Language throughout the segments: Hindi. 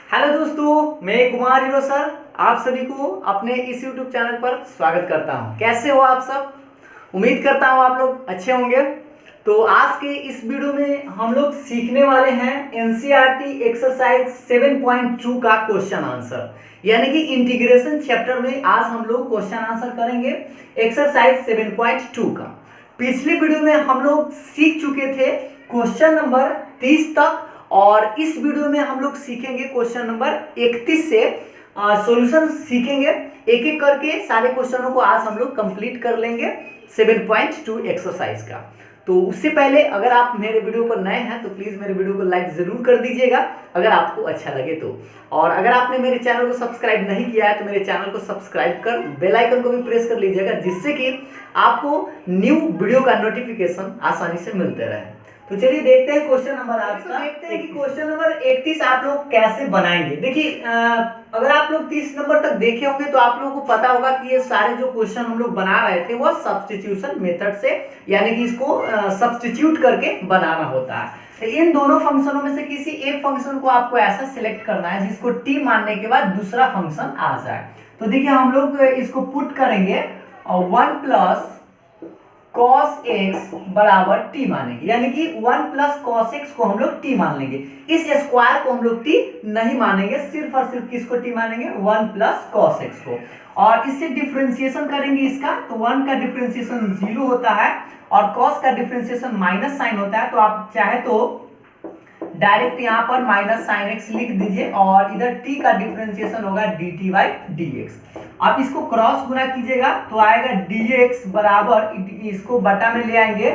हेलो दोस्तों, मैं कुमार हीरो सर आप सभी को अपने इस YouTube चैनल पर स्वागत करता हूं। कैसे हो आप सब? उम्मीद करता हूं आप लोग अच्छे होंगे। तो आज के इस वीडियो में हम लोग सीखने वाले हैं NCERT एक्सरसाइज 7.2 का क्वेश्चन आंसर, यानी कि इंटीग्रेशन चैप्टर में आज हम लोग क्वेश्चन आंसर करेंगे एक्सरसाइज 7.2 का। पिछली वीडियो में हम लोग सीख चुके थे क्वेश्चन नंबर 30 तक, और इस वीडियो में हम लोग सीखेंगे क्वेश्चन नंबर 31 से सॉल्यूशन सीखेंगे। एक एक करके सारे क्वेश्चनों को आज हम लोग कंप्लीट कर लेंगे 7.2 एक्सरसाइज का। तो उससे पहले अगर आप मेरे वीडियो पर नए हैं तो प्लीज़ मेरे वीडियो को लाइक ज़रूर कर दीजिएगा अगर आपको अच्छा लगे तो। और अगर आपने मेरे चैनल को सब्सक्राइब नहीं किया है तो मेरे चैनल को सब्सक्राइब कर बेल आइकन को भी प्रेस कर लीजिएगा, जिससे कि आपको न्यू वीडियो का नोटिफिकेशन आसानी से मिलते रहे। तो चलिए देखते हैं क्वेश्चन नंबर आज का। देखते हैं कि क्वेश्चन नंबर 31 आप लोग कैसे बनाएंगे। देखिए अगर आप लोग 30 नंबर तक देखे होंगे तो आप लोगों को पता होगा कि ये सारे जो क्वेश्चन हम लोग बना रहे थे वो सब्स्टिट्यूशन मेथड से, यानी कि इसको सब्स्टिट्यूट करके बनाना होता है। तो इन दोनों फंक्शनों में से किसी एक फंक्शन को आपको ऐसा सिलेक्ट करना है जिसको t मानने के बाद दूसरा फंक्शन आ जाए। तो देखिए हम लोग इसको पुट करेंगे और 1 प्लस cos x बराबर t मानेंगे, यानी कि 1 प्लस cos x को हम लोग t मान लेंगे। इस स्क्वायर को हम लोग t नहीं मानेंगे, सिर्फ और सिर्फ किसको t मानेंगे? 1 प्लस cos x को। और इससे डिफरेंशिएशन करेंगे इसका, तो 1 का डिफरेंशिएशन 0 होता है और cos का डिफरेंशिएशन माइनस साइन होता है। तो आप चाहे तो डायरेक्ट यहाँ पर माइनस साइन एक्स लिख दीजिए और इधर t का डिफरेंशिएशन होगा dt बाई dx। आप इसको क्रॉस गुना कीजिएगा तो आएगा dx बराबर, इसको बटा में ले आएंगे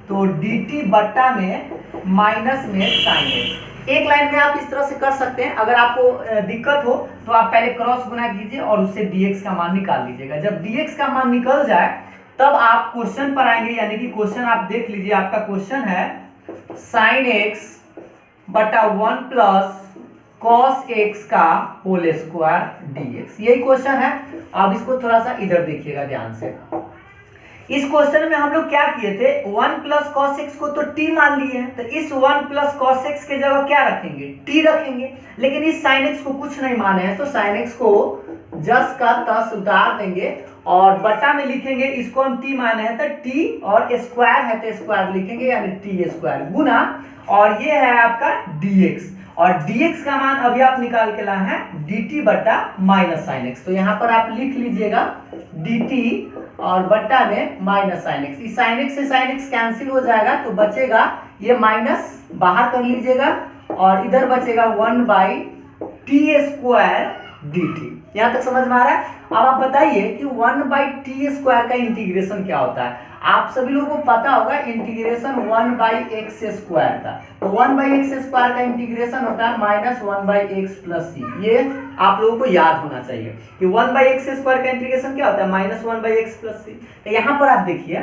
तो dt बटा में माइनस में साइन एक्स। एक लाइन में आप इस तरह से कर सकते हैं। अगर आपको दिक्कत हो तो आप पहले क्रॉस गुना कीजिए और उससे dx का मान निकाल लीजिएगा। जब dx का मान निकल जाए तब आप क्वेश्चन पर आएंगे, यानी कि क्वेश्चन आप देख लीजिए। आपका क्वेश्चन है साइन एक्स बटा 1 प्लस cos x का होल स्क्वायर dx, यही क्वेश्चन है। अब इसको थोड़ा सा इधर देखिएगा ध्यान से। इस क्वेश्चन में हम लोग क्या किए थे? 1 प्लस cos x को तो t मान लिए हैं, तो इस 1 प्लस cos x के जगह क्या रखेंगे? t रखेंगे। लेकिन इस sin x को कुछ नहीं माने हैं तो sin x को जस का तस उतार देंगे और बटा में लिखेंगे। इसको हम t माने हैं तो t, और स्क्वायर है तो स्क्वायर लिखेंगे, यानी t स्क्वायर गुना, और ये है आपका dx, और dx का मान अभी आप निकाल के लाए हैं dt बटा माइनस साइन एक्स। तो यहाँ पर आप लिख लीजिएगा dt और बटा में माइनस साइन एक्स। इस साइन एक्स से साइन एक्स कैंसिल हो जाएगा तो बचेगा ये माइनस, बाहर कर लीजिएगा, और इधर बचेगा 1 बाई टी स्क्वायर dt। यहाँ तक समझ में आ रहा है? अब आप बताइए कि 1 बाई टी स्क्वायर का इंटीग्रेशन क्या होता है। आप सभी लोगों को पता होगा इंटीग्रेशन 1 बाई एक्स स्क्वायर का। तो 1 बाई एक्स स्क्वायर का इंटीग्रेशन होता है माइनस 1 बाई एक्स प्लस सी। ये आप लोगों को याद होना चाहिए कि 1 बाई एक्स स्क्वायर का इंटीग्रेशन क्या होता है? माइनस 1 बाई एक्स प्लस सी। तो यहाँ पर आप देखिए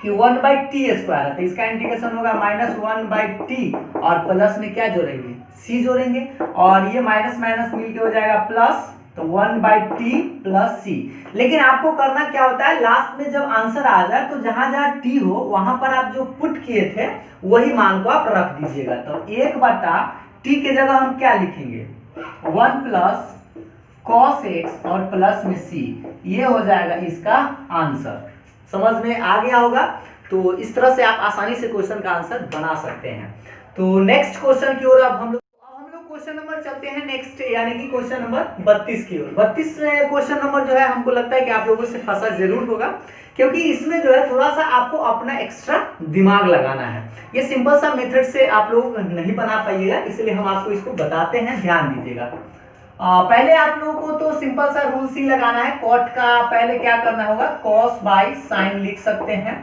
कि 1 बाई टी स्क्वायर है तो इसका इंटीग्रेशन होगा माइनस 1 बाई टी, और प्लस में क्या जोड़ेंगे? सी जोड़ेंगे, और ये माइनस माइनस मिलके हो जाएगा प्लस, तो 1 बाई टी प्लस सी। लेकिन आपको करना क्या होता है, लास्ट में जब आंसर आ जाए तो जहां जहां टी हो वहां पर आप जो पुट किए थे वही मान को आप रख दीजिएगा। तो 1 बटा टी के जगह हम क्या लिखेंगे? 1 प्लस cos x और प्लस में c, ये हो जाएगा इसका आंसर। समझ में आ गया होगा? तो इस तरह से आप आसानी से क्वेश्चन का आंसर बना सकते हैं। तो नेक्स्ट क्वेश्चन की ओर अब हम लोग क्वेश्चन नंबर चलते हैं नेक्स्ट, यानी कि क्वेश्चन नंबर 32 की ओर। 32 क्वेश्चन नंबर जो है हमको लगता है कि आप लोगों से फंसा जरूर होगा, क्योंकि इसमें जो है थोड़ा सा आपको अपना एक्स्ट्रा दिमाग लगाना है। ये सिंपल सा मेथड से आप लोग नहीं बना पाइएगा, इसलिए हम आपको इसको बताते हैं, ध्यान दीजिएगा। पहले आप लोगों को तो सिंपल सा रूल सी लगाना है। कॉट का पहले क्या करना होगा? कॉस बाई साइन लिख सकते हैं।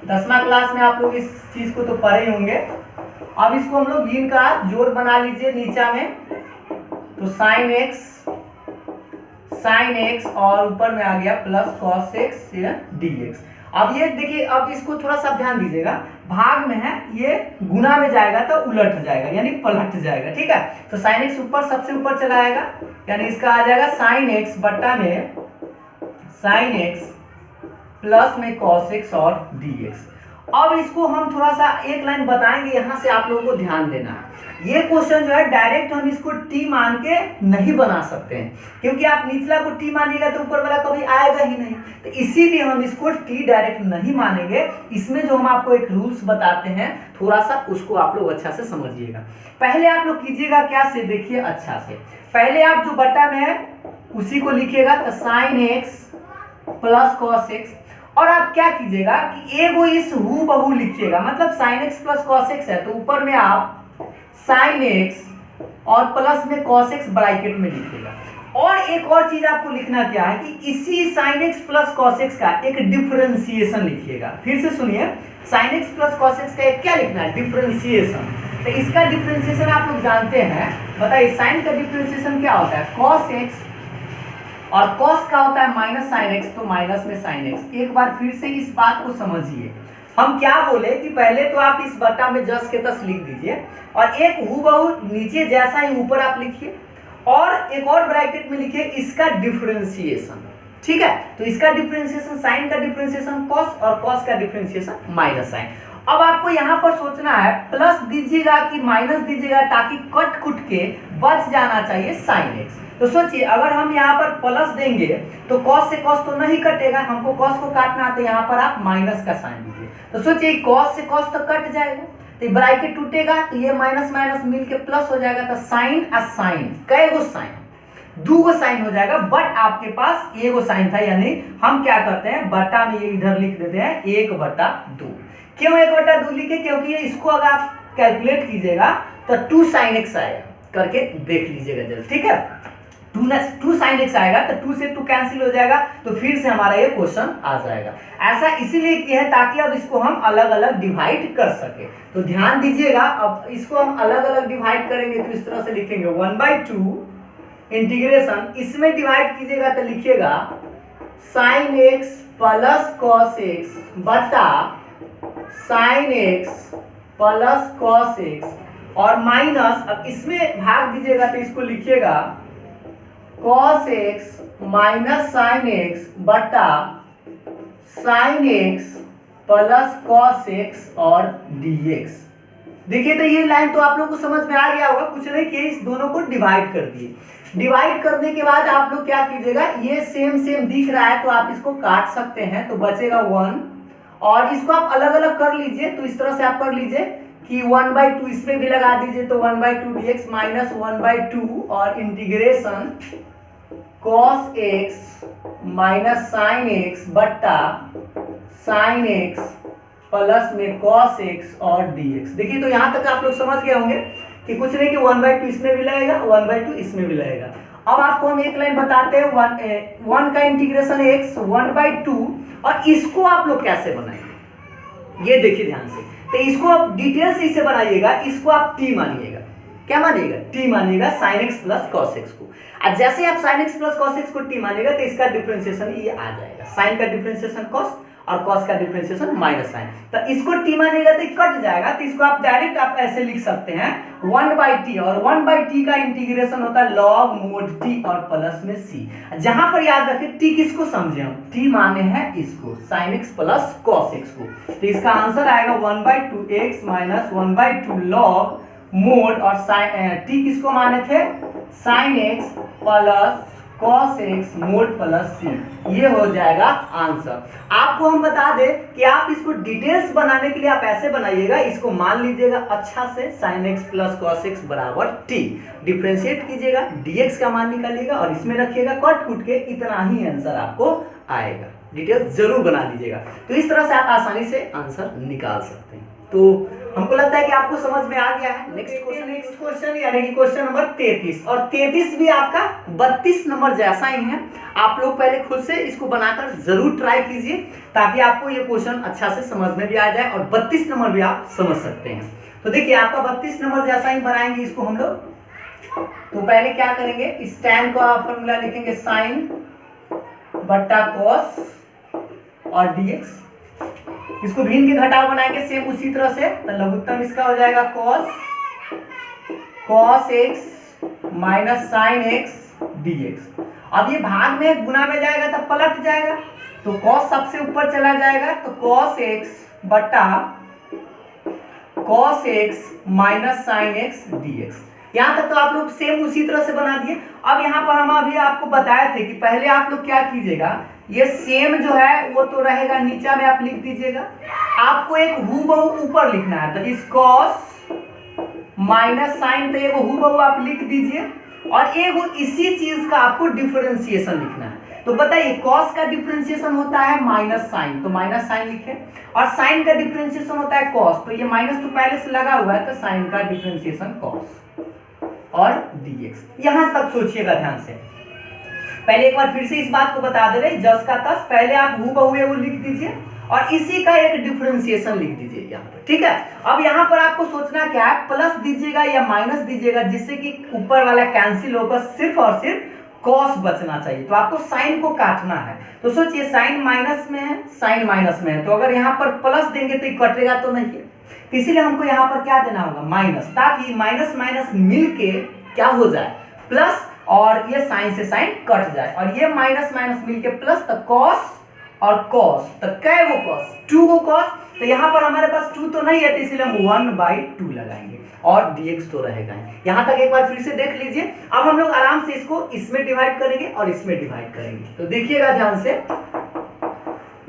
10वां क्लास में आप लोग इस चीज को तो पढ़े ही होंगे। अब इसको हम लोग गिन का जोड़ बना लीजिए नीचा में, तो साइन एक्स और ऊपर में आ गया प्लस कॉस एक्स dx। अब ये देखिए, अब इसको थोड़ा सा ध्यान दीजिएगा, भाग में है, ये गुना में जाएगा तो उलट जाएगा, यानी पलट जाएगा। ठीक है, तो साइन एक्स ऊपर सबसे ऊपर चला आएगा, यानी इसका आ जाएगा साइन एक्स बटा में साइन एक्स प्लस में कॉस एक्स और dx। अब इसको हम थोड़ा सा एक लाइन बताएंगे, यहाँ से आप लोगों को ध्यान देना है। ये क्वेश्चन जो है डायरेक्ट हम इसको टी मान के नहीं बना सकते हैं, क्योंकि आप निचला को टी मानिएगा तो ऊपर वाला कभी आएगा ही नहीं, तो इसीलिए हम इसको टी डायरेक्ट नहीं मानेंगे। इसमें जो हम आपको एक रूल्स बताते हैं, थोड़ा सा उसको आप लोग अच्छा से समझिएगा। पहले आप लोग कीजिएगा क्या से, देखिए अच्छा से, पहले आप जो बटा में है उसी को लिखिएगा, तो sine x plus cos x, और आप क्या कीजिएगा कि एगो इस हु बहू लिखिएगा, मतलब sine x plus cos x है तो ऊपर में आप साइन एक्स और प्लस में कॉस एक्स ब्रैकेट में लिखिएगा। और एक और चीज आपको लिखना क्या है कि इसी sine x plus cos x का एक डिफरेंशिएशन लिखिएगा। फिर से सुनिए, sine x plus cos x का एक क्या लिखना है, डिफरेंशिएशन। तो इसका डिफरेंशिएशन आप लोग जानते हैं, बताइए साइन का डिफरेंशिएशन क्या होता है, कॉस एक्स, और कॉस का होता है माइनस साइन एक्स, तो माइनस में साइन एक्स। एक बार फिर से इस बात को समझिए, हम क्या बोले कि पहले तो आप इस बटा में जस के तस लिख दीजिए, और एक हूबहू नीचे जैसा ही ऊपर आप लिखिए, और एक और ब्रैकेट में लिखिए इसका डिफरेंशिएशन। ठीक है, तो इसका डिफरेंशिएशन, साइन का डिफरेंशिएशन कॉस, और कॉस का डिफरेंशिएशन माइनस साइन। अब आपको यहाँ पर सोचना है प्लस दीजिएगा कि माइनस दीजिएगा, ताकि कट कुट के बच जाना चाहिए साइन एक्स। तो सोचिए अगर हम यहाँ पर प्लस देंगे तो कॉस से कॉस तो नहीं कटेगा, हमको कॉस को काटना है, तो यहाँ पर आप माइनस का साइन दीजिए। तो सोचिए कॉस से कॉस तो कट जाएगा, तो ब्रैकेट टूटेगा, तो ये माइनस माइनस मिलके प्लस हो जाएगा, तो साइन आ साइन, कई गो साइन, दो गो साइन हो जाएगा, बट आपके पास एगो साइन था, यानी हम क्या करते हैं बटा में ये इधर लिख देते हैं 1/2। क्यों 1/2 लिखे, क्योंकि ये इसको अगर आप कैलकुलेट कीजिएगा तो 2 sin x आएगा, करके देख लीजिएगा जल्द। ठीक है, 2 sin x आएगा, तो 2 से 2 कैंसिल हो जाएगा, तो फिर से हमारा ये क्वेश्चन आ जाएगा। ऐसा इसीलिए किया है ताकि अब इसको हम अलग अलग डिवाइड कर सके। तो ध्यान दीजिएगा, अब इसको हम अलग अलग डिवाइड करेंगे तो इस तरह से लिखेंगे 1/2 इंटीग्रेशन, इसमें डिवाइड कीजिएगा तो लिखिएगा sin x plus cos x बटा sin x plus cos x, और माइनस, अब इसमें भाग दीजिएगा तो इसको लिखिएगा cos x minus sin x बटा sin x plus cos x और dx। देखिए तो ये लाइन तो आप लोग को समझ में आ गया होगा, कुछ नहीं किए, इस दोनों को डिवाइड कर दिए। डिवाइड करने के बाद आप लोग क्या कीजिएगा, ये सेम सेम दिख रहा है तो आप इसको काट सकते हैं, तो बचेगा 1, और इसको आप अलग अलग कर लीजिए, तो इस तरह से आप कर लीजिए कि 1/2 इसमें भी लगा दीजिए, तो 1/2 dx माइनस 1/2 और integration cos x minus sin x बट्टा sin x प्लस में cos x और dx। देखिए तो यहाँ तक आप लोग समझ गए होंगे कि कुछ नहीं कि 1/2 इसमें भी लगेगा, 1/2 इसमें भी लगेगा। अब आपको हम एक लाइन बताते हैं, 1 का इंटीग्रेशन x 1/2, और इसको आप लोग कैसे बनाएंगे ये देखिए ध्यान से। तो इसको आप डिटेल से इसे बनाइएगा, इसको आप t मानिएगा, क्या मानिएगा, t मानिएगा sin x plus cos x को। और जैसे आप sin x plus cos x को t मानिएगा तो इसका डिफरेंशिएशन ये आ जाएगा, sin का डिफरेंशिएशन cos और cos का डिफरेंशिएशन माइनस साइन। तो इसको t मानिएगा तो कट जाएगा, तो इसको आप डायरेक्ट आप ऐसे लिख सकते हैं 1/t, और 1/t का इंटीग्रेशन होता है log mod t और प्लस में c। जहां पर याद रखें t किसको समझे हम, t माने हैं इसको sin x plus cos x को। तो इसका आंसर आएगा 1/2x माइनस 1/2 log mod, और t किसको माने थे, sin x plus cos x mod plus c, ये हो जाएगा आंसर। आपको हम बता दें कि आप इसको डिटेल्स बनाने के लिए आप ऐसे बनाइएगा, इसको मान लीजिएगा अच्छा से sin x plus cos x बराबर t, डिफरेंशिएट कीजिएगा, dx का मान निकालिएगा और इसमें रखिएगा, कट कुट के इतना ही आंसर आपको आएगा। डिटेल्स जरूर बना लीजिएगा, तो इस तरह से आप आसानी से आंसर निकाल सकते हैं। तो हमको लगता है कि आपको समझ में आ गया है। नेक्स्ट क्वेश्चन यानी कि क्वेश्चन नंबर 33, और 33 भी आपका 32 नंबर जैसा ही है। आप लोग पहले खुद से इसको बनाकर जरूर ट्राई कीजिए, ताकि आपको ये क्वेश्चन अच्छा से समझ में भी आ जाए, और 32 नंबर भी आप समझ सकते हैं। तो देखिए आपका 32 नंबर जैसा ही बनाएंगे इसको हम लोग। तो पहले क्या करेंगे, इस tan का फॉर्मूला लिखेंगे sin बट्टा cos और dx, इसको भिन्न के घटाव बनाएंगे सेम उसी तरह से, तो लघुत्तम इसका हो जाएगा cos x minus sin x dx। अब ये भाग में गुना में जाएगा तो पलट जाएगा, तो cos सबसे ऊपर चला जाएगा, तो cos x बटा cos x minus sin x dx। यहां तक तो आप लोग सेम उसी तरह से बना दिए। अब यहाँ पर हम अभी आपको बताए थे कि पहले आप लोग क्या कीजिएगा, ये सेम जो है वो तो रहेगा, नीचे में आप लिख दीजिएगा, आपको एक हूबहू ऊपर लिखना है, तो इस cos माइनस साइन, तो एक हूबहू आप लिख दीजिए, और एक इसी चीज का आपको डिफरेंशिएशन लिखना है। तो बताइए cos का डिफरेंशिएशन होता है माइनस साइन, तो माइनस साइन लिखे, और साइन का डिफरेंशिएशन होता है cos, तो ये माइनस तो पहले से लगा हुआ है, तो साइन का डिफरेंशिएशन cos और dx। यहां तक सोचिएगा ध्यान से। पहले एक बार फिर से इस बात को बता दे रहे, जस का तस, पहले आप हूबहू वो लिख दीजिए और इसी का एक डिफरेंशिएशन लिख दीजिए यहाँ पर, ठीक है। अब यहाँ पर आपको सोचना क्या है, प्लस दीजिएगा या माइनस दीजिएगा, जिससे कि ऊपर वाला कैंसिल होकर सिर्फ और सिर्फ कॉस बचना चाहिए। तो आपको साइन को काटना है, तो सोचिए साइन माइनस में है, साइन माइनस में है, तो अगर यहाँ पर प्लस देंगे तो ये कटेगा तो नहीं है, इसीलिए हमको यहाँ पर क्या देना होगा, माइनस, ताकि माइनस माइनस मिलके क्या हो जाए, प्लस, और ये साइन से साइन कट जाए, और ये माइनस माइनस मिलके प्लस, तो कॉस और कॉस, तो कै वो कॉस, 2 को कॉस, तो यहाँ पर हमारे पास 2 तो नहीं है, तो इसलिए हम 1/2 लगाएंगे, और dx तो रहेगा। यहाँ तक एक बार फिर से देख लीजिए। अब हम लोग आराम से इसको इसमें डिवाइड करेंगे और इसमें डिवाइड करेंगे, तो देखिएगा ध्यान से,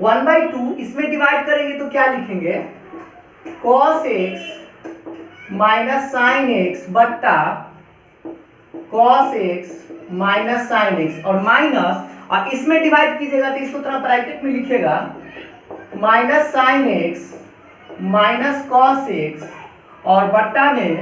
1/2 इसमें डिवाइड करेंगे तो क्या लिखेंगे, cos x minus sine x बट्टा cos x minus sine x, और माइनस, और इसमें डिवाइड कीजिएगा तो इसको थोड़ा ब्रैकेट में लिखिएगा, minus sine x minus cos x, और बट्टा में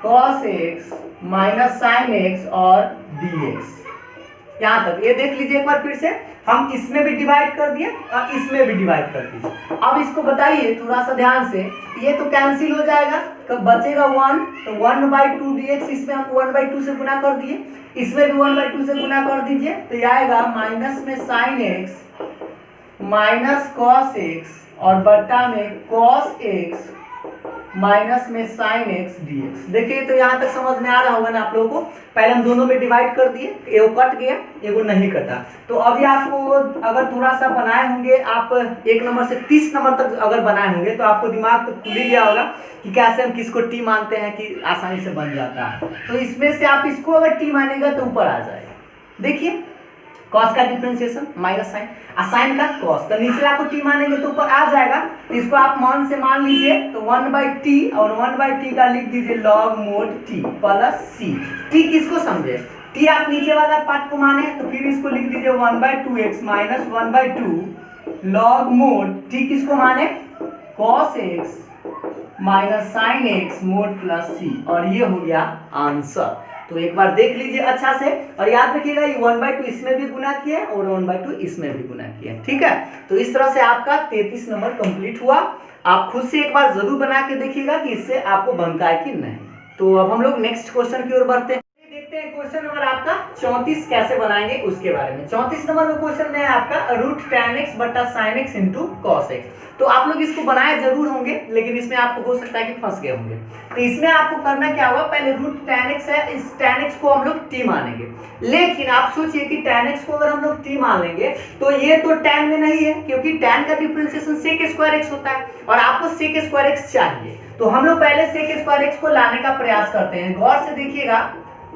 cos x minus sine x और dx। यहाँ तक ये देख लीजिए एक बार फिर से, हम इसमें भी डिवाइड कर दिए और इसमें भी डिवाइड कर दिए। अब इसको बताइए थोड़ा सा ध्यान से, ये तो कैंसिल हो जाएगा, तो बचेगा 1, तो 1/2 dx, इसमें हम 1/2 से गुना कर दिए, इसमें भी 1/2 से गुना कर दीजिए, तो ये आएगा माइनस में sine x minus cos x, और बट्टा में cos x माइनस में साइन x dx। देखिए तो यहाँ तक समझ में आ रहा होगा ना आप लोगों को। पहले हम दोनों में डिवाइड कर दिए, एगो कट गया एगो नहीं कटा, तो अभी आपको अगर थोड़ा सा बनाए होंगे आप 1 नंबर से 30 नंबर तक अगर बनाए होंगे, तो आपको दिमाग तो खुल ही गया होगा कि कैसे हम किसको टी मानते हैं कि आसानी से बन जाता है। तो इसमें से आप इसको अगर टी मानेगा तो ऊपर आ जाएगा। देखिए cos का डिफरेंशिएशन माइनस साइन, साइन का cos, तो निचला को t मानेंगे तो ऊपर आ जाएगा, तो इसको आप मान से मान लीजिए, तो 1/t, और 1/t का लिख दीजिए log mod t plus c। t किसको समझे, t आप नीचे वाला पार्ट को माने, तो फिर इसको लिख दीजिए 1/2x minus 1/2 log mod t किसको माने, cos x minus sine x mod plus c, और ये हो गया आंसर। तो एक बार देख लीजिए अच्छा से, और याद रखिएगा ये 1/2 इसमें भी गुना किया और 1/2 इसमें भी गुना किया, ठीक है। तो इस तरह से आपका 33 नंबर कंप्लीट हुआ। आप खुद से एक बार जरूर बना के देखिएगा कि इससे आपको बनता है कि नहीं। तो अब हम लोग नेक्स्ट क्वेश्चन की ओर बढ़ते हैं, देखते हैं क्वेश्चन नंबर आपका 34 कैसे बनाएंगे उसके बारे में। 34 नंबर में क्वेश्चन में है आपका √tan x बटा sin x into cos x। तो आप लोग इसको बनाए जरूर होंगे, लेकिन इसमें आपको हो सकता है कि फंस गए होंगे। तो इसमें आपको करना क्या होगा, पहले √tan x है, इस tan x को हम लोग t मानेंगे, लेकिन आप सोचिए कि tan x को अगर हम लोग t मान लेंगे तो ये तो tan में नहीं है, क्योंकि tan का डिफरेंशिएशन sec² x होता है और आपको sec² x चाहिए। तो हम लोग पहले sec² x को लाने का प्रयास करते हैं। गौर से देखिएगा,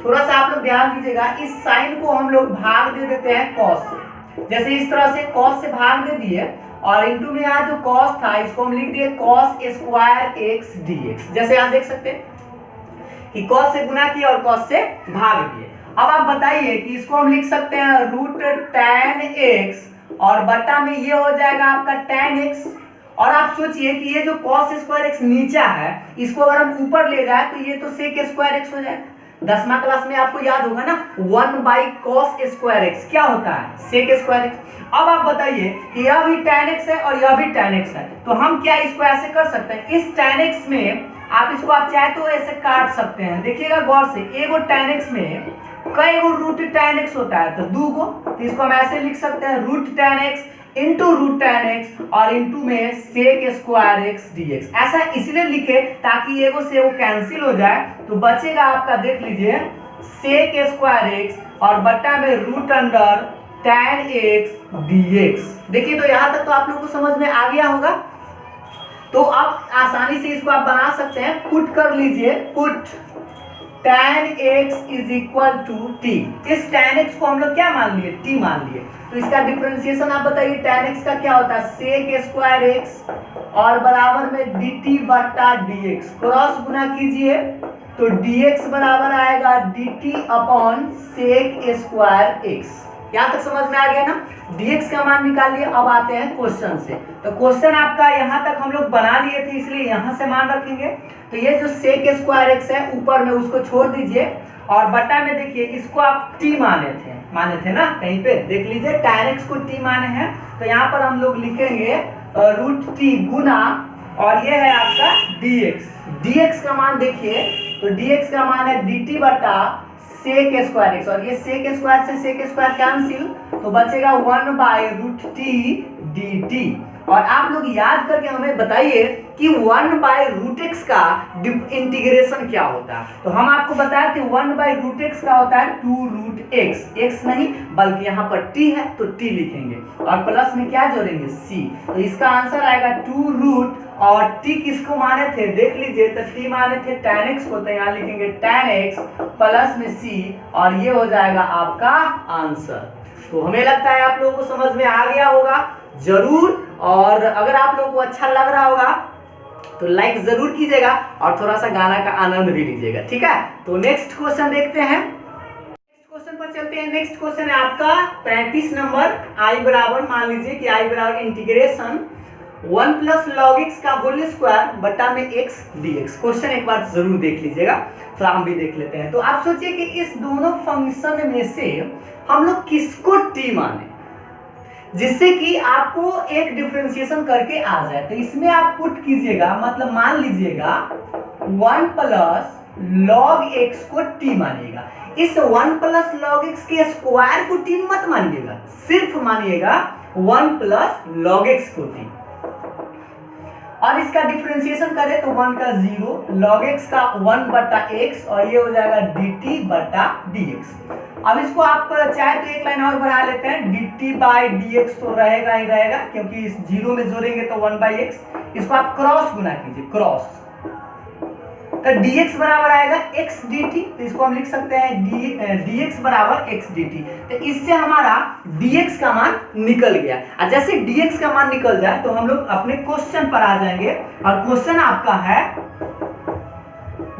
थोड़ा सा आप लोग ध्यान दीजिएगा, इस साइन को हम लोग भाग दे देते हैं cos से, जैसे इस तरह से cos से भाग दे दिए, और इंटू में यहाँ जो cos था इसको हम लिख दिए cos² x dx। जैसे आप देख सकते हैं कि cos से गुना किया और cos से भाग दिए। अब आप बताइए कि इसको हम लिख सकते हैं √tan x, और बटा में ये हो जाएगा आपका tan x, और आप सोचिए कि ये जो cos² x नीचा है, इसको अगर हम ऊपर ले जाए तो ये तो sec² x हो जाएगा। 10वीं क्लास में आपको याद होगा ना, 1/cos² x क्या होता है, sec² x। अब आप बताइए कि यह भी tan x है और यह भी tan x है, तो हम क्या इसको ऐसे कर सकते हैं, इस tan x में आप इसको आप चाहे तो ऐसे काट सकते हैं। देखिएगा गौर से, एगो tan x में कई गो √tan x होता है, तो 2 गो, तो इसको हम ऐसे लिख सकते हैं √tan x into root tan x और इंटू में सेक स्क्वायर एक्स dx। ऐसा इसलिए लिखे ताकि एगो से वो कैंसिल हो जाए, तो बचेगा आपका, देख लीजिए, सेक स्क्वायर एक्स और बट्टा में root under tan x dx। देखिए तो यहां तक तो आप लोग को समझ में आ गया होगा। तो आप आसानी से इसको आप बना सकते हैं, पुट कर लीजिए, put tan x is equal to t। इस tan x को हम लोग क्या मान लिए, t मान लिए। तो इसका डिफरेंशिएशन आप बताइए, tan x का क्या होता है, सेक स्क्वायर x और बराबर में dt बट्टा dx। क्रॉस गुना कीजिए तो dx बराबर आएगा dt upon sec square x। यहां तक समझ में आ गया ना। dx का मान निकालिए। अब आते हैं क्वेश्चन से। तो क्वेश्चन आपका यहां तक हम लोग बना लिए थे, इसलिए यहां से मान रखेंगे। तो ये जो सेक स्क्वायर एक्स है ऊपर में, उसको छोड़ दीजिए और बटा में देखिए, इसको आप t माने थे ना, कहीं पे देख लीजिए, tan x को t माने हैं। तो यहाँ पर हम लोग लिखेंगे रूट t गुना, और ये है आपका dx। dx का मान देखिए, तो dx का मान है dt बटा सेक स्क्वायर एक्स, और ये सेक स्क्वायर से सेक स्क्वायर कैंसिल, तो बचेगा 1 बाय रूट टी dt। और आप लोग याद करके हमें बताइए कि 1 बाय रूट एक्स का इंटीग्रेशन क्या होता है। तो हम आपको बताए थे 1 बाय रूट एक्स का होता है 2 रूट एक्स, एक्स नहीं बल्कि यहाँ पर t है तो t लिखेंगे और प्लस में क्या जोड़ेंगे, c। तो इसका आंसर आएगा 2 रूट, और t किसको माने थे देख लीजिए, तो t माने थे tan x को, तो यहाँ लिखेंगे tan x प्लस में c, और ये हो जाएगा आपका आंसर। तो हमें लगता है आप लोगों को समझ में आ गया होगा जरूर। और अगर आप लोगों को अच्छा लग रहा होगा तो लाइक जरूर कीजिएगा और थोड़ा सा गाना का आनंद भी लीजिएगा, ठीक है। तो नेक्स्ट क्वेश्चन देखते हैं, नेक्स्ट क्वेश्चन पर चलते हैं। नेक्स्ट क्वेश्चन है आपका 35 नंबर। आई बराबर, मान लीजिए कि आई बराबर इंटीग्रेशन 1 प्लस लॉग एक्स का होल स्क्वायर बटा में एक्स dx। क्वेश्चन एक बार जरूर देख लीजिएगा, तो हम भी देख लेते हैं। तो आप सोचिए कि इस दोनों फंक्शन में से हम लोग किसको t माने, जिससे कि आपको एक डिफरेंशिएशन करके आ जाए। तो इसमें आप पुट कीजिएगा, मतलब मान लीजिएगा 1 प्लस लॉग एक्स को t मानिएगा। इस 1 प्लस लॉग एक्स के स्क्वायर को t मत मानिएगा, सिर्फ मानिएगा 1 प्लस लॉग एक्स को t। और इसका डिफरेंशिएशन करें तो 1 का 0, log x का 1 बटा x, और ये हो जाएगा dt बटा dx। अब इसको आप चाहे तो एक लाइन और बढ़ा लेते हैं, dt बाई dx तो रहेगा ही रहेगा, क्योंकि इस 0 में जोड़ेंगे तो 1 बाई x। इसको आप क्रॉस गुना कीजिए, क्रॉस, तो dx बराबर आएगा x dt। तो इसको हम लिख सकते हैं dx बराबर x dt। तो इससे हमारा dx का मान निकल गया। और जैसे dx का मान निकल जाए तो हम लोग अपने क्वेश्चन पर आ जाएंगे, और क्वेश्चन आपका है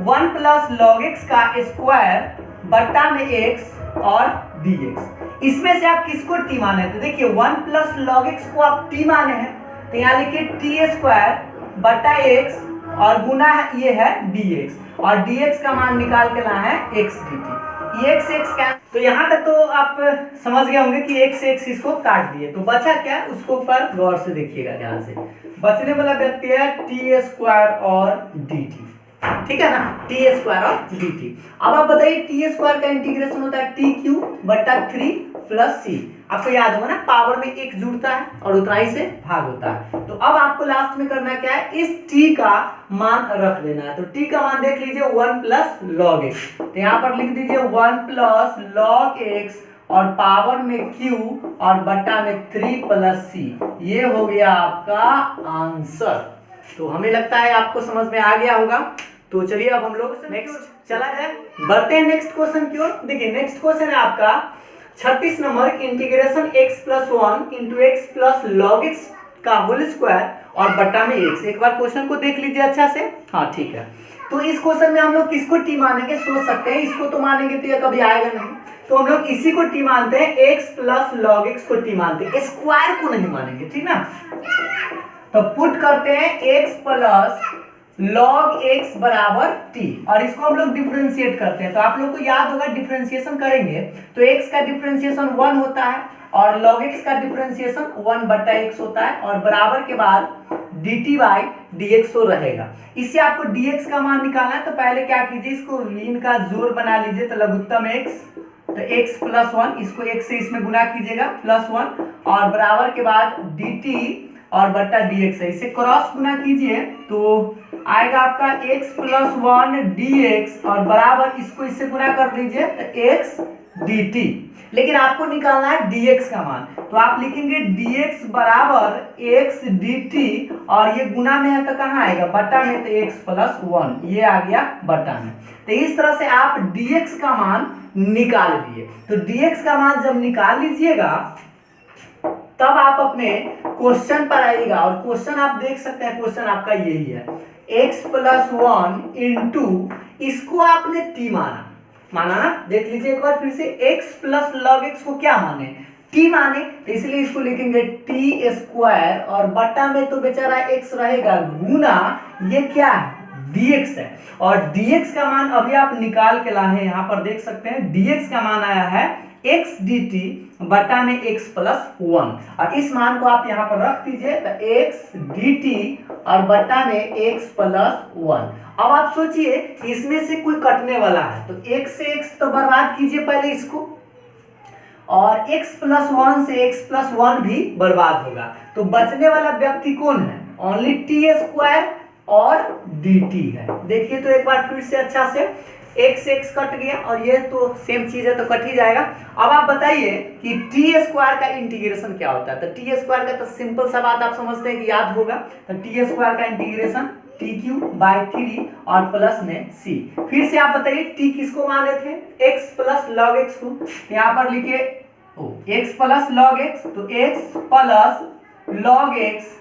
1 प्लस लॉग x का स्क्वायर बटा में x और dx। इसमें से आप किसको t माने, तो देखिए 1 प्लस लॉग x को आप t माने हैं, तो यहाँ लिखिए t स्क्वायर बटा x और गुना है ये है dx, और dx का मान निकाल के लाना है x dt। ये x क्या, तो यहाँ तक तो आप समझ गए होंगे कि x इसको काट दिए, तो बचा क्या, उसको ऊपर गौर से देखिएगा ध्यान से। बचने वाला व्यक्ति है t स्क्वायर और dt, ठीक है ना, टी स्क्वायर और dt। अब आप बताइए टी स्क्वायर का इंटीग्रेशन होता है टी क्यू बटा 3 प्लस सी। आपको याद होगा ना, पावर में एक जुड़ता है और उतराई से भाग होता है। तो अब आपको लास्ट में करना क्या है, इस t का मान रख देना है। तो t का मान देख लीजिए 1 प्लस लॉग एक्स, तो यहाँ पर लिख दीजिए 1 प्लस लॉग एक्स और पावर में q और बटा में 3 प्लस सी। ये हो गया आपका आंसर। तो हमें लगता है आपको समझ में आ गया होगा। तो चलिए अब हम लोग नेक्स्ट चला जाए, बढ़ते हैं नेक्स्ट क्वेश्चन की ओर। देखिए नेक्स्ट क्वेश्चन है आपका 36 number, integration x plus 1 into x plus log x का होल स्क्वायर और बटा में x। एक बार क्वेश्चन को देख लीजिए अच्छा से, हाँ ठीक है। तो इस क्वेश्चन में हम लोग किसको t मानेंगे, सोच सकते हैं, इसको तो मानेंगे तो ये कभी आएगा नहीं, तो हम लोग इसी को t मानते हैं, x प्लस लॉग एक्स को t मानते हैं, स्क्वायर को नहीं मानेंगे, ठीक ना। तो पुट करते हैं x प्लस log x बराबर t, और इसको हम लोग डिफरेंशिएट करते हैं। तो आप लोग को याद होगा डिफरेंशिएशन करेंगे तो x का डिफरेंशिएशन 1 होता है और log x का डिफरेंशिएशन 1 बटा x होता है, और बराबर के बाद dt बाई dx तो रहेगा। इससे आपको dx का मान निकालना है, तो पहले क्या कीजिए, इसको ऋण का जोड़ बना लीजिए, तो लघुत्तम x, तो x प्लस 1, इसको x से इसमें गुना कीजिएगा प्लस 1, और बराबर के बाद dt और बट्टा dx है। इसे क्रॉस गुना कीजिए तो आएगा आपका x प्लस 1 dx और बराबर इसको इससे गुना कर दीजिए तो x dt। लेकिन आपको निकालना है dx का मान, तो आप लिखेंगे dx बराबर x dt और ये गुना में है तो कहाँ आएगा बट्टा में, तो x प्लस 1 ये आ गया बट्टा में। तो इस तरह से आप dx का मान निकाल लिए। तो dx का मान जब निकाल लीजिएगा तब आप अपने क्वेश्चन पर आइएगा और क्वेश्चन आप देख सकते हैं, क्वेश्चन आपका यही है x प्लस 1 इंटू इसको आपने t माना ना, देख लीजिए एक बार फिर से, x प्लस लॉग x को क्या माने t माने, तो इसलिए इसको लिखेंगे t स्क्वायर और बट्टा में तो बेचारा x रहेगा गुना ये क्या है dx है और dx का मान अभी आप निकाल के लाए हैं, यहाँ पर देख सकते हैं dx का मान आया है x dt बटा में x प्लस 1 और इस मान को आप यहाँ पर रख दीजिए तो x dt और बटा में x प्लस 1। अब आप सोचिए इसमें से कोई कटने वाला है तो x से x तो बर्बाद कीजिए पहले इसको, और x प्लस 1 से x प्लस 1 भी बर्बाद होगा, तो बचने वाला व्यक्ति कौन है, ओनली t स्क्वायर और dt है। देखिए तो एक बार फिर से अच्छा से, x x कट गया और ये तो सेम चीज है तो कट ही जाएगा। अब आप बताइए कि टी स्क्वायर का इंटीग्रेशन क्या होता है, तो टी स्क्वायर का तो सिंपल सा बात आप समझते हैं कि याद होगा, तो टी स्क्वायर का इंटीग्रेशन टी क्यू बाई 3 और प्लस में सी। फिर से आप बताइए टी किसको मान रहे थे, x प्लस लॉग x को, यहाँ पर लिखिए x प्लस लॉग x, तो x प्लस लॉग x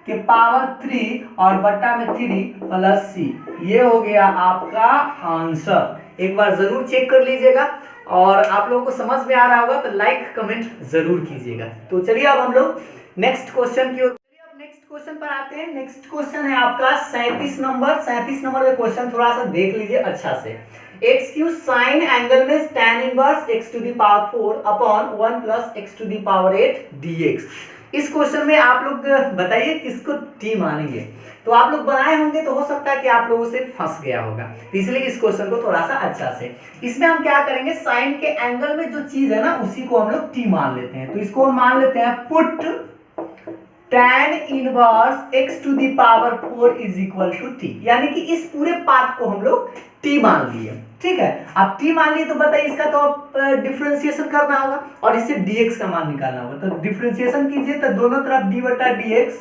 के पावर 3 और बट्टा में 3 प्लस सी, ये हो गया आपका आंसर। एक बार जरूर चेक कर लीजिएगा और आप लोगों को समझ में आ रहा होगा तो लाइक कमेंट जरूर कीजिएगा। तो चलिए अब हम लोग नेक्स्ट क्वेश्चन की ओर, नेक्स्ट क्वेश्चन पर आते हैं। नेक्स्ट क्वेश्चन है आपका 37 नंबर। 37 नंबर में क्वेश्चन थोड़ा सा देख लीजिए अच्छा से। एक्स क्यू साइन एंगल में tan inverse x to the power 4 upon 1 plus x to the power 8 dx। इस क्वेश्चन में आप लोग बताइए किसको t मानेंगे, तो आप लोग बनाए होंगे तो हो सकता है कि आप लोगों से फंस गया होगा, तो इसलिए इस क्वेश्चन को थोड़ा सा अच्छा से, इसमें हम क्या करेंगे साइन के एंगल में जो चीज है ना उसी को हम लोग t मान लेते हैं। तो इसको हम मान लेते हैं put tan inverse x to the power 4 is equal to t, यानी कि इस पूरे पार्ट को हम लोग t मान लिए। ठीक है, अब t मान लिए तो बताइए इसका तो आप डिफरेंशिएशन करना होगा और इससे dx का मान निकालना होगा, तो डिफरेंशिएशन कीजिए तो दोनों तरफ d बटा dx,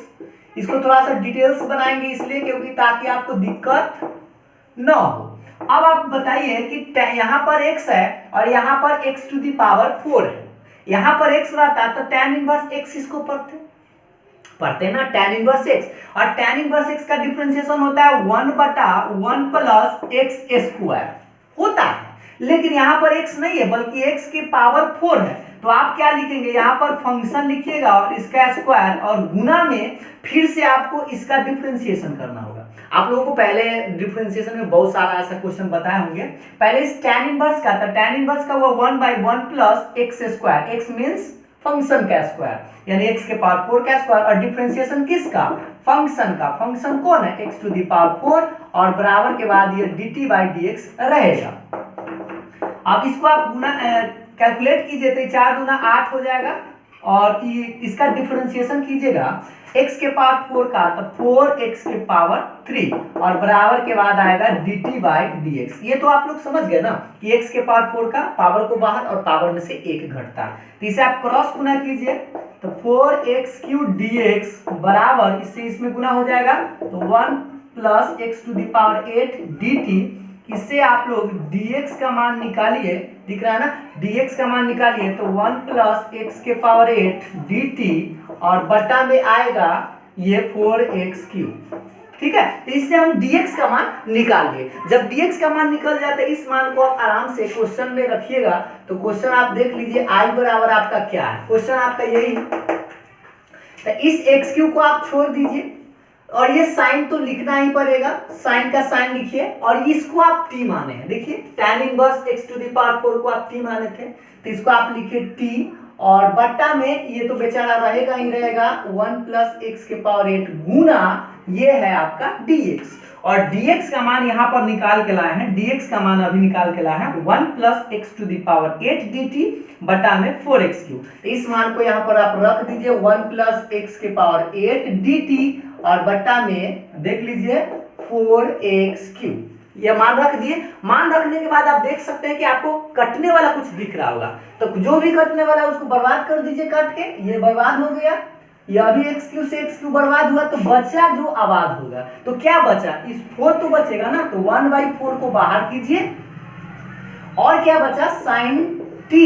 इसको थोड़ा सा डिटेल्स बनाएंगे इसलिए क्योंकि ताकि आपको दिक्कत न हो। अब आप बताइए कि यहाँ पर x है और यहाँ पर x टू दी पावर 4 है, यहाँ पर x रहता तो tan इनवर्स x इसको पढ़ते ना tan इनवर्स x, और tan इनवर्स x का डिफरेंशिएशन होता है 1 बटा 1 प्लस x स्क्वायर होता है, लेकिन यहाँ पर x नहीं है बल्कि x की पावर 4 है, तो आप क्या लिखेंगे यहाँ पर फंक्शन लिखिएगा और इसका स्क्वायर और गुना में फिर से आपको इसका डिफरेंशिएशन करना होगा। आप लोगों को पहले डिफरेंशिएशन में बहुत सारा ऐसा क्वेश्चन बताए होंगे। पहले इस tan इनवर्स का, तो tan इनवर्स का हुआ 1 by 1 plus x square, x means function का स्क्वायर यानी x के पावर 4 का स्क्वायर, और डिफरेंशिएशन किसका, फंक्शन का, फंक्शन कौन है x टू दी पावर 4 और बराबर के बाद ये dt बाई dx रहेगा। अब इसको आप गुना कैलकुलेट कीजिए तो 4 दूना 8 हो जाएगा और इसका डिफरेंशिएशन कीजिएगा x के पावर 4 का तो 4x के पावर 3 और बराबर के बाद आएगा dt बाई dx। ये तो आप लोग समझ गए ना कि x के पावर 4 का पावर को बाहर और पावर में से 1 घटता है, तो इसे आप क्रॉस गुना कीजिए तो 4x क्यू dx बराबर इससे इसमें गुना हो जाएगा तो 1 plus x to the power 8 dt। इससे आप लोग dx का मान निकालिए, दिख रहा है ना, dx का मान निकालिए तो 1 प्लस x के पावर 8 dt और बटा में आएगा ये 4x क्यूब। ठीक है, तो इससे हम dx का मान निकाल लिए। जब dx का मान निकल जाता है इस मान को आप आराम से क्वेश्चन में रखिएगा, तो क्वेश्चन आप देख लीजिए i बराबर आपका क्या है, क्वेश्चन आपका यही है। तो इस x क्यूब को आप छोड़ दीजिए और ये साइन तो लिखना ही पड़ेगा, साइन का साइन लिखिए और इसको आप t माने हैं। देखिए tan inverse x to the power 4 को आप t माने थे तो इसको आप लिखिए t और बट्टा में ये तो बेचारा रहेगा ही रहेगा 1 प्लस x के पावर 8 गुना ये है आपका dx, और dx का मान यहाँ पर निकाल के लाए हैं, dx का मान अभी निकाल के लाए हैं 1 + x to the power 8 dt बटा में 4x3। इस मान को यहाँ पर आप रख दीजिए 1 + x के पावर 8 dt और बटा में देख लीजिए 4x3। ये मान रख दिए। मान रखने के बाद आप देख सकते हैं कि आपको कटने वाला कुछ दिख रहा होगा, तो जो भी कटने वाला है उसको बर्बाद कर दीजिए काट के। ये बर्बाद हो गया, ये अभी x3 से x3 बर्बाद हुआ, तो बचा जो आबाद होगा, तो क्या बचा, इस 4 तो बचेगा ना, तो 1/4 को बाहर कीजिए और क्या बचा sin t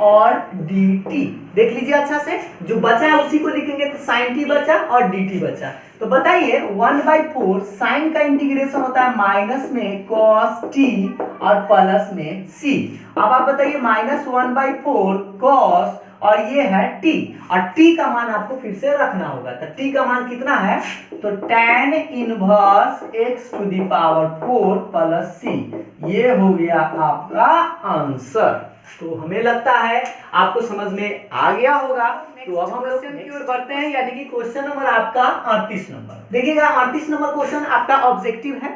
और dt। देख लीजिए अच्छा से, जो बचा है उसी को लिखेंगे, तो sin t बचा और dt बचा। तो बताइए 1/4 साइन का इंटीग्रेशन होता है माइनस में cos t और प्लस में c। अब आप बताइए -1/4 cos और ये है t, और t का मान आपको फिर से रखना होगा, तो t का मान कितना है, तो tan inverse x to the power 4 plus c। ये हो गया आपका आंसर। तो हमें लगता है आपको समझ में आ गया होगा। तो अब हम लोग की ओर बढ़ते हैं, यानी कि क्वेश्चन नंबर आपका 38 नंबर। देखिएगा 38 नंबर क्वेश्चन आपका ऑब्जेक्टिव है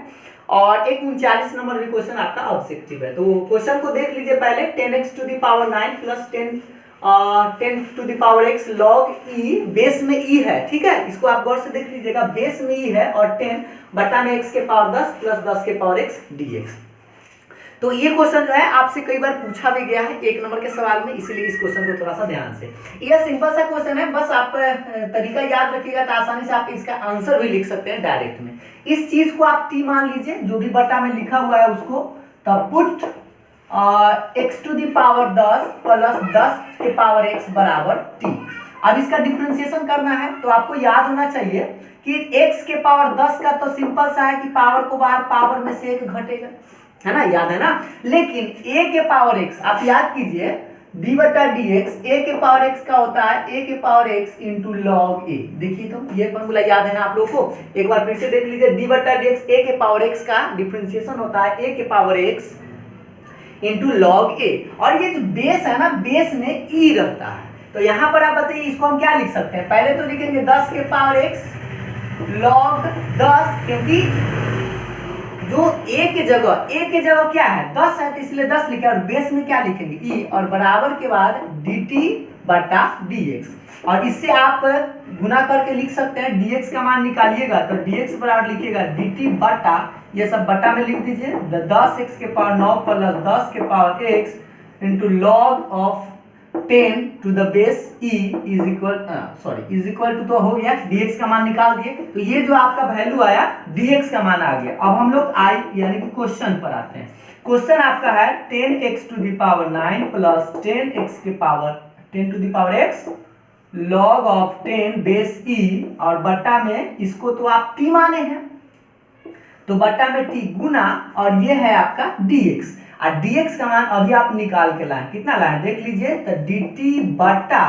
और एक 39 नंबर भी क्वेश्चन आपका ऑब्जेक्टिव है। तो क्वेश्चन को देख लीजिए पहले। 10x to the power 9 plus 10 to the power x log e, base में e है, ठीक है, इसको आप गौर से देख लीजिएगा, बेस में e है, और 10 बटा में x के पावर 10 प्लस 10 के पावर x dx। तो ये क्वेश्चन जो है आपसे कई बार पूछा भी गया है 1 नंबर के सवाल में, इसीलिए इस क्वेश्चन को थोड़ा सा ध्यान से, ये सिंपल सा क्वेश्चन है, बस आप तरीका याद रखिएगा तो आसानी से आप इसका आंसर भी लिख सकते हैं डायरेक्ट में। इस चीज को आप t मान लीजिए, जो भी बटा में लिखा हुआ है उसको, तब put x to the power 10 plus 10 के पावर x बराबर t। अब इसका डिफरेंशिएशन करना है, तो आपको याद होना चाहिए कि x के पावर 10 का तो सिंपल सा है कि पावर को बाहर पावर में से 1 घटेगा, है ना, याद है ना। लेकिन a के पावर x आप याद कीजिए, d बटा dx, a के पावर x का होता है a के power x into log a। देखिए तो ये फॉर्मूला याद है ना आप लोगों को, एक बार फिर से देख लीजिए। d बटा dx a के पावर x का डिफरेंशिएशन होता है a के power x into log a, और ये जो बेस है ना, बेस में e रहता है। तो यहाँ पर आप बताइए इसको हम क्या लिख सकते हैं, पहले तो लिखेंगे 10 के पावर x लॉग 10, क्योंकि जो a के जगह क्या है 10 है, तो इसलिए 10 लिखे, और बेस में क्या लिखेंगे e, और बराबर के बाद dt बटा dx, और इससे आप गुना करके लिख सकते हैं। dx का मान निकालिएगा तो dx बराबर लिखिएगा dt बटा, ये सब बटा में लिख दीजिए, 10x के पावर 9 प्लस 10 के power x into log of 10 to the base e is equal to, तो हो गया, dx का मान निकाल दिए, तो ये जो आपका वैल्यू आया dx का मान आ गया। अब हम लोग आई यानी कि क्वेश्चन पर आते हैं। क्वेश्चन आपका है 10x to the power 9 plus 10x के power 10 to the power x log of 10 base e, और बटा में इसको तो आप t माने हैं, तो बटा में t गुना, और ये है आपका dx, और dx का मान अभी आप निकाल के लाए, कितना लाए देख लीजिए, तो dt बटा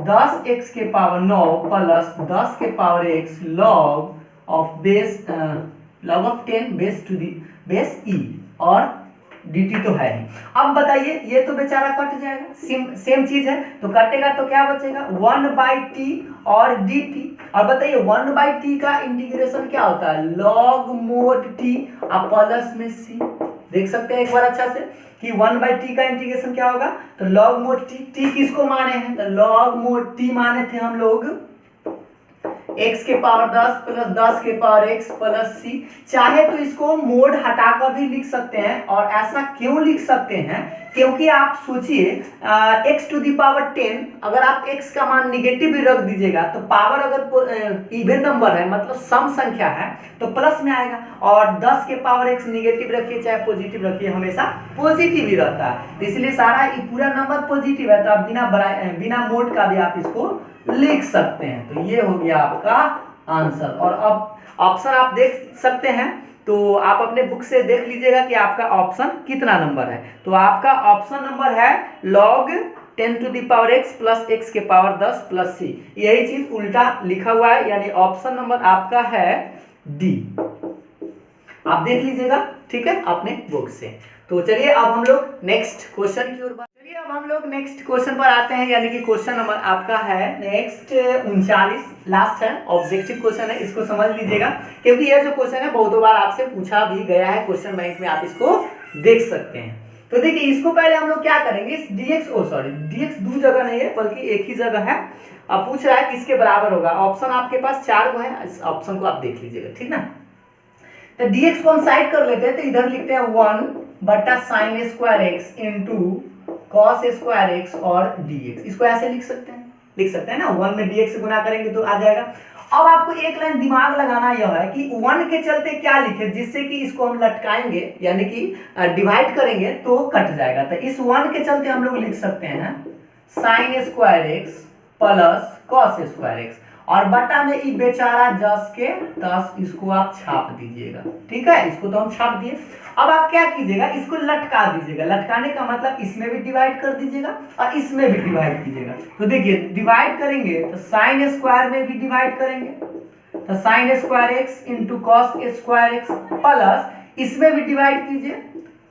10x के पावर 9 प्लस 10 के power x log of 10 base to the base e, और dt तो है ही। अब बताइए ये तो बेचारा कट जाएगा, सेम चीज है, तो कटेगा तो क्या बचेगा 1/t और dt। और बताइए 1/t का इंटीग्रेशन क्या होता है, log mod t और प्लस में c। देख सकते हैं एक बार अच्छा से कि 1/t का इंटीग्रेशन क्या होगा, तो log mod t किसको माने हैं, तो log mod t माने थे हम लोग x के पावर 10 प्लस 10 के पावर x प्लस c। चाहे तो इसको मोड हटाकर भी लिख सकते हैं, और ऐसा क्यों लिख सकते हैं, क्योंकि आप सोचिए x टू दी पावर 10, अगर आप x का मान निगेटिव भी रख दीजिएगा तो पावर अगर इवन नंबर है, मतलब सम संख्या है, तो प्लस में आएगा, और 10 के पावर x निगेटिव रखिए चाहे पॉजिटिव रखिए, हमेशा पॉजिटिव ही रहता है, तो इसलिए सारा ये पूरा नंबर पॉजिटिव है, तो आप बिना मोड का भी आप इसको लिख सकते हैं। तो ये हो गया आपका आंसर, और अब ऑप्शन आप देख सकते हैं, तो आप अपने बुक से देख लीजिएगा कि आपका ऑप्शन कितना नंबर है। तो आपका ऑप्शन नंबर है log 10 to the power x plus x के पावर 10 प्लस c, यही चीज उल्टा लिखा हुआ है, यानी ऑप्शन नंबर आपका है डी। आप देख लीजिएगा, ठीक है, अपने बुक से। तो चलिए अब हम लोग नेक्स्ट क्वेश्चन की ओर चलिए चलिए अब हम लोग नेक्स्ट क्वेश्चन पर आते हैं, यानी कि क्वेश्चन नंबर आपका है नेक्स्ट 39, लास्ट है, ऑब्जेक्टिव क्वेश्चन है, इसको समझ लीजिएगा क्योंकि यह जो क्वेश्चन है बहुत बार आपसे पूछा भी गया है, क्वेश्चन बैंक में आप इसको देख सकते हैं। तो देखिए इसको पहले हम लोग क्या करेंगे, इस dx दो जगह नहीं है बल्कि एक ही जगह है। अब पूछ रहा है किसके बराबर होगा, ऑप्शन आपके पास 4 को है, इस ऑप्शन को आप देख लीजिएगा, ठीक ना। तो dx को हम साइड कर लेते हैं, तो इधर लिखते हैं 1/sin square x into cos square x और dx, इसको ऐसे लिख सकते हैं ना, 1 में dx से गुना करेंगे तो आ जाएगा। अब आपको एक लाइन दिमाग लगाना यह है कि 1 के चलते क्या लिखे, जिससे कि इसको हम लटकाएंगे यानी कि डिवाइड करेंगे तो कट जाएगा। तो इस 1 के चलते हम लोग लिख सकते हैं sin square x plus cos square x, और बटा में ई बेचारा 10 के 10, इसको आप छाप दीजिएगा, ठीक है, इसको तो हम छाप दिए। अब आप क्या कीजिएगा, इसको लटका दीजिएगा, लटकाने का मतलब इसमें भी डिवाइड कर दीजिएगा और इसमें भी डिवाइड कीजिएगा। तो देखिए डिवाइड करेंगे तो साइन स्क्वायर में भी डिवाइड करेंगे, तो sine square x into cos square x, plus इसमें भी डिवाइड कीजिए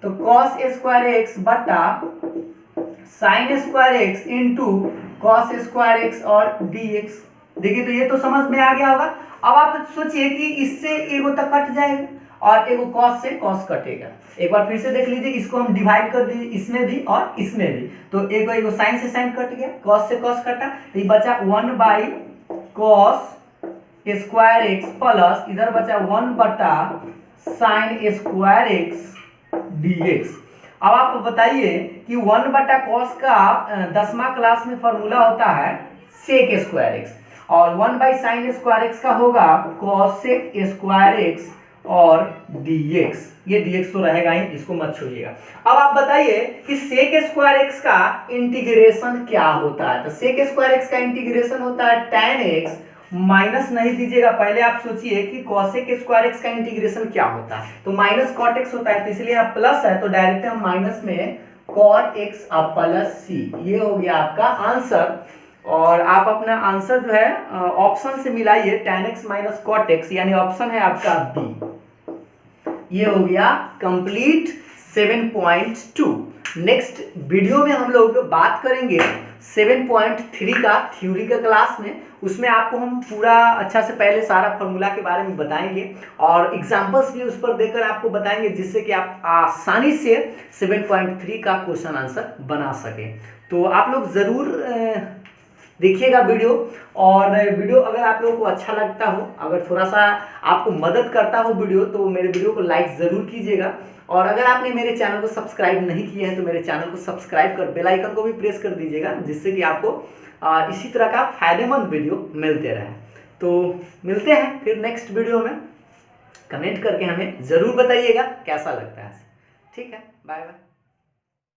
तो कॉस स्क्वायर एक्स बटा sine square x into cos square x और dx। देखिए तो ये तो समझ में आ गया होगा। अब आप सोचिए कि इससे एगो तक कट जाएगा और एगो कॉस से कॉस कटेगा। एक बार फिर से देख लीजिए, इसको हम डिवाइड कर दीजिए, इसमें भी और इसमें भी, तो एगो साइन से साइन कट गया, कॉस से कॉस कटा, तो ये बचा 1/cos स्क्वायर एक्स प्लस इधर बचा 1/sin स्क्वायर एक्स dx। अब आप बताइए कि 1/cos का 10वां क्लास में फॉर्मूला होता है सेक स्क्वायर एक्स, और 1/sin स्क्वायर एक्स का होगा cosec स्क्वायर एक्स और dx। ये dx तो रहेगा ही, इसको मत छोड़िएगा। अब आप बताइए कि sec स्क्वायर एक्स का इंटीग्रेशन क्या होता है, तो sec स्क्वायर एक्स का इंटीग्रेशन होता है tan x, माइनस नहीं दीजिएगा, पहले आप सोचिए कि cosec स्क्वायर एक्स का इंटीग्रेशन क्या होता है, तो माइनस cot x होता है, तो इसलिए आप प्लस है तो डायरेक्ट हम माइनस में cot x प्लस c, ये हो गया आपका आंसर। और आप अपना आंसर जो है ऑप्शन से मिलाइए, tan x minus cot x, यानी ऑप्शन है आपका बी। ये हो गया कंप्लीट 7.2। नेक्स्ट वीडियो में हम लोग बात करेंगे 7.3 का थ्योरी का क्लास में, उसमें आपको हम पूरा अच्छा से पहले सारा फॉर्मूला के बारे में बताएंगे और एग्जांपल्स भी उस पर देकर आपको बताएंगे, जिससे कि आप आसानी से 7.3 का क्वेश्चन आंसर बना सकें। तो आप लोग ज़रूर देखिएगा वीडियो, और वीडियो अगर आप लोगों को अच्छा लगता हो, अगर थोड़ा सा आपको मदद करता हो वीडियो, तो मेरे वीडियो को लाइक ज़रूर कीजिएगा। और अगर आपने मेरे चैनल को सब्सक्राइब नहीं किया है तो मेरे चैनल को सब्सक्राइब कर बेल आइकन को भी प्रेस कर दीजिएगा, जिससे कि आपको इसी तरह का फायदेमंद वीडियो मिलते रहे। तो मिलते हैं फिर नेक्स्ट वीडियो में, कमेंट करके हमें ज़रूर बताइएगा कैसा लगता है। ठीक है, बाय बाय।